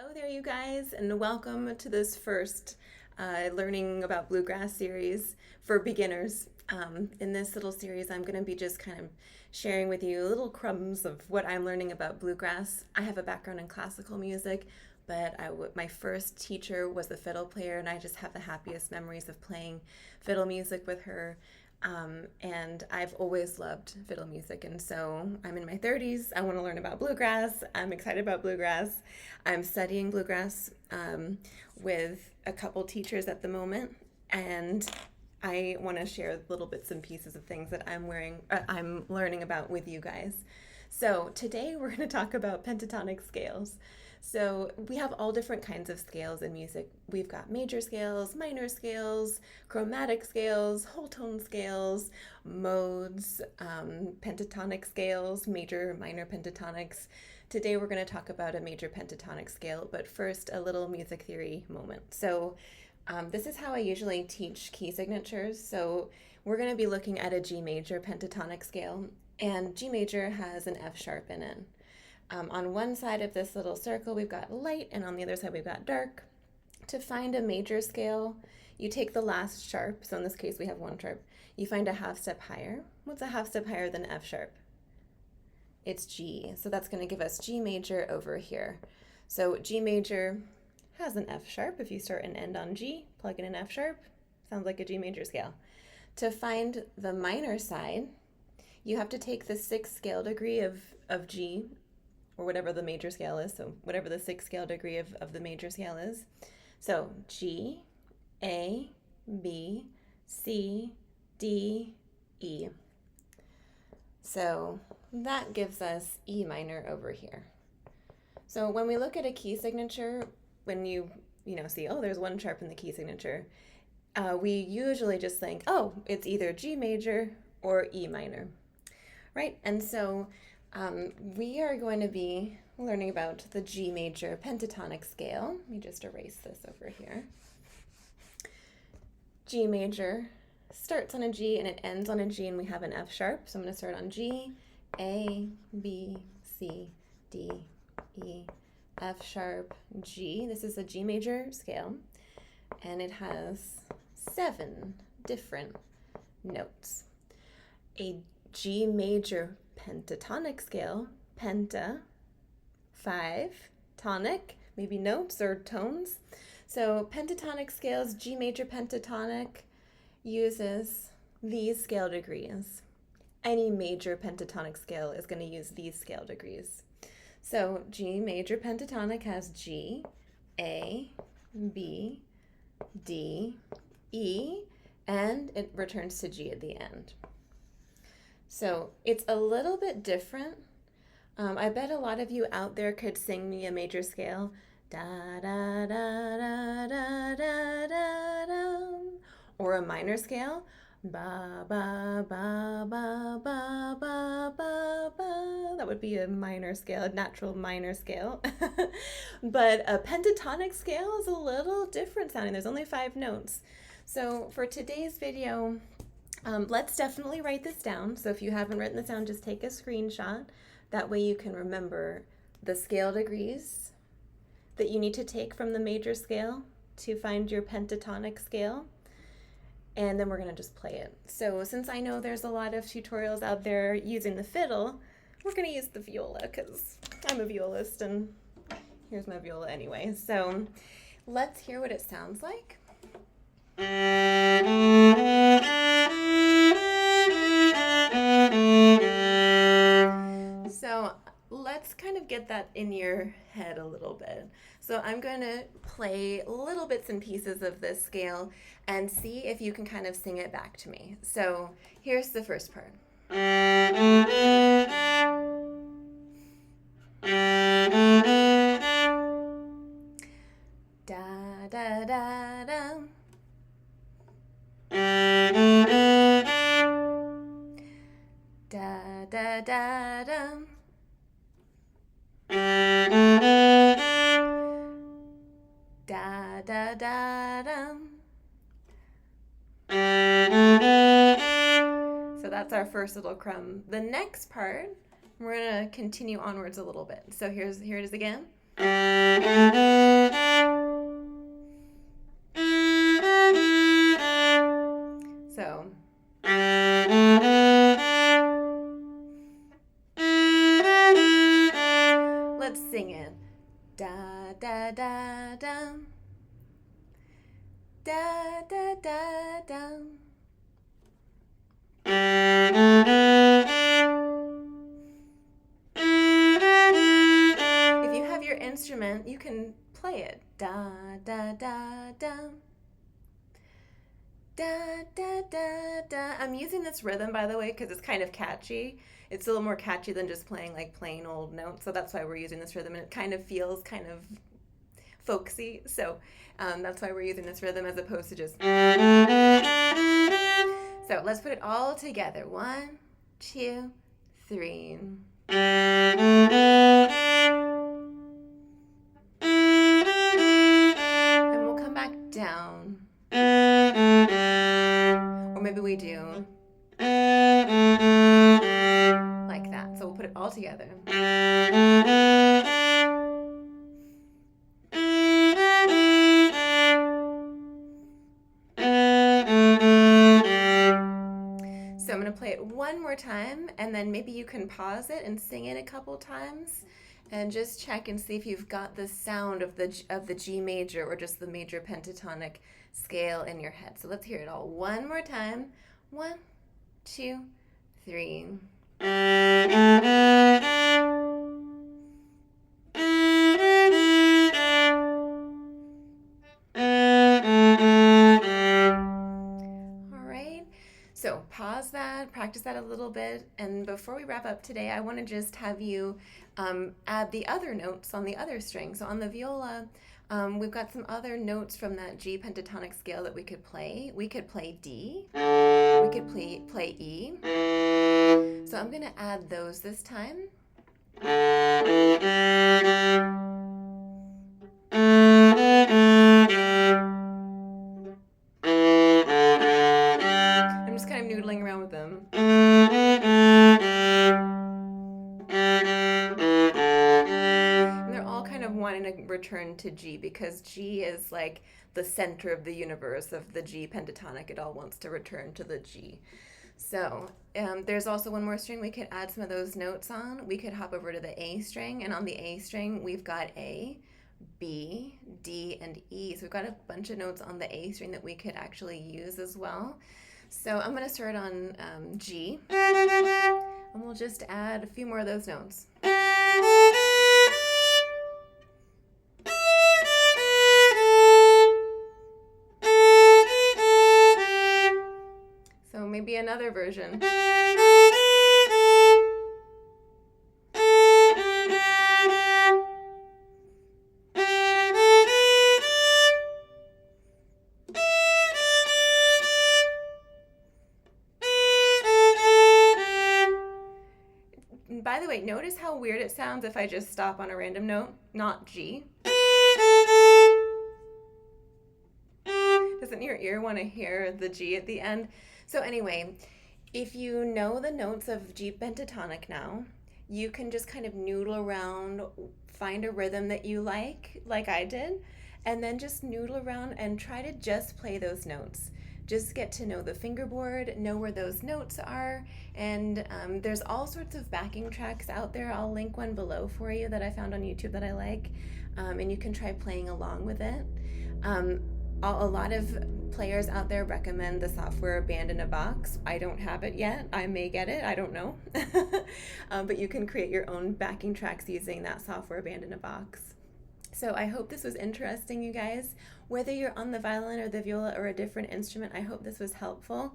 Hello there, you guys, and welcome to this first Learning About Bluegrass series for beginners. In this little series, I'm going to be just kind of sharing with you little crumbs of what I'm learning about bluegrass. I have a background in classical music, but my first teacher was a fiddle player, and I just have the happiest memories of playing fiddle music with her. And I've always loved fiddle music, and so I'm in my 30s. I want to learn about bluegrass. I'm excited about bluegrass. I'm studying bluegrass with a couple teachers at the moment, and I want to share little bits and pieces of things that I'm learning about with you guys. So today we're going to talk about pentatonic scales. So we have all different kinds of scales in music. We've got major scales, minor scales, chromatic scales, whole tone scales, modes, pentatonic scales, major, minor pentatonics. Today we're going to talk about a major pentatonic scale, but first a little music theory moment. So this is how I usually teach key signatures. So we're going to be looking at a G major pentatonic scale, and G major has an F sharp in it. On one side of this little circle, we've got light, and on the other side, we've got dark. To find a major scale, you take the last sharp, so in this case, we have one sharp. You find a half step higher. What's a half step higher than F sharp? It's G, so that's going to give us G major over here. So G major has an F sharp. If you start and end on G, plug in an F sharp, sounds like a G major scale. To find the minor side, you have to take the sixth scale degree of G, or whatever the major scale is, so whatever the sixth scale degree of the major scale is. So G, A, B, C, D, E. So that gives us E minor over here. So when we look at a key signature, when you see, oh, there's one sharp in the key signature, we usually just think, oh, it's either G major or E minor, right? And so we are going to be learning about the G major pentatonic scale. Let me just erase this over here. G major starts on a G and it ends on a G, and we have an F sharp. So I'm going to start on G, A, B, C, D, E, F sharp, G. This is a G major scale, and it has 7 different notes. A G major pentatonic scale, penta, 5, tonic, maybe notes or tones. So pentatonic scales, G major pentatonic uses these scale degrees. Any major pentatonic scale is going to use these scale degrees. So G major pentatonic has G, A, B, D, E, and it returns to G at the end. So it's a little bit different. I bet a lot of you out there could sing me a major scale. Da da da da da da da da. Or a minor scale. Ba ba ba ba ba ba ba ba. That would be a minor scale, a natural minor scale. But a pentatonic scale is a little different sounding. There's only 5 notes. So for today's video, let's definitely write this down. So if you haven't written this down, just take a screenshot. That way you can remember the scale degrees that you need to take from the major scale to find your pentatonic scale. And then we're going to just play it. So since I know there's a lot of tutorials out there using the fiddle, we're going to use the viola because I'm a violist and here's my viola anyway. So let's hear what it sounds like. So let's kind of get that in your head a little bit. So I'm going to play little bits and pieces of this scale and see if you can kind of sing it back to me. So here's the first part. Da da da da. Da da da da. Da da da da. So that's our first little crumb. The next part, we're gonna continue onwards a little bit. So here it is again. Da da da da. Da da da da. If you have your instrument, you can play it. Da da da da. Da da da da. I'm using this rhythm, by the way, because it's kind of catchy. It's a little more catchy than just playing like plain old notes, so that's why we're using this rhythm, and it kind of feels kind of folksy, so that's why we're using this rhythm as opposed to just. So let's put it all together. 1, 2, 3. And we'll come back down. Or maybe we do like that. So we'll put it all together. So I'm going to play it one more time, and then maybe you can pause it and sing it a couple times and just check and see if you've got the sound of the G major or just the major pentatonic scale in your head. So let's hear it all one more time. 1, 2, 3. So pause that, practice that a little bit, and before we wrap up today, I want to just have you add the other notes on the other string. So on the viola, we've got some other notes from that G pentatonic scale that we could play. We could play D, we could play E. So I'm going to add those this time. I'm just kind of noodling around with them. And they're all kind of wanting to return to G because G is like the center of the universe of the G pentatonic. It all wants to return to the G. So there's also one more string we could add some of those notes on. We could hop over to the A string, and on the A string we've got A, B, D, and E. So we've got a bunch of notes on the A string that we could actually use as well. So I'm going to start on G, and we'll just add a few more of those notes. So maybe another version. By the way, notice how weird it sounds if I just stop on a random note, not G. Doesn't your ear want to hear the G at the end? So anyway, if you know the notes of G pentatonic now, you can just kind of noodle around, find a rhythm that you like I did, and then just noodle around and try to just play those notes. Just get to know the fingerboard, know where those notes are, and there's all sorts of backing tracks out there. I'll link one below for you that I found on YouTube that I like, and you can try playing along with it. A lot of players out there recommend the software Band in a Box. I don't have it yet. I may get it. I don't know. But you can create your own backing tracks using that software Band in a Box. So I hope this was interesting, you guys. Whether you're on the violin or the viola or a different instrument, I hope this was helpful.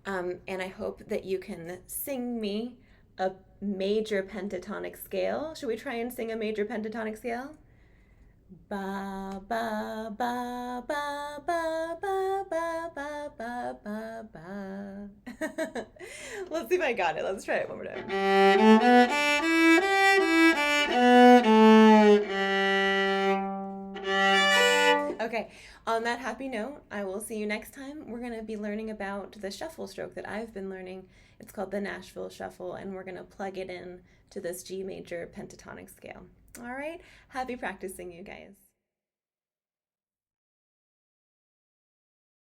And I hope that you can sing me a major pentatonic scale. Should we try and sing a major pentatonic scale? Ba ba ba ba ba ba ba ba ba ba ba. Let's see if I got it. Let's try it one more time. Okay, on that happy note, I will see you next time. We're going to be learning about the shuffle stroke that I've been learning. It's called the Nashville Shuffle, and we're going to plug it in to this G major pentatonic scale. All right, happy practicing, you guys.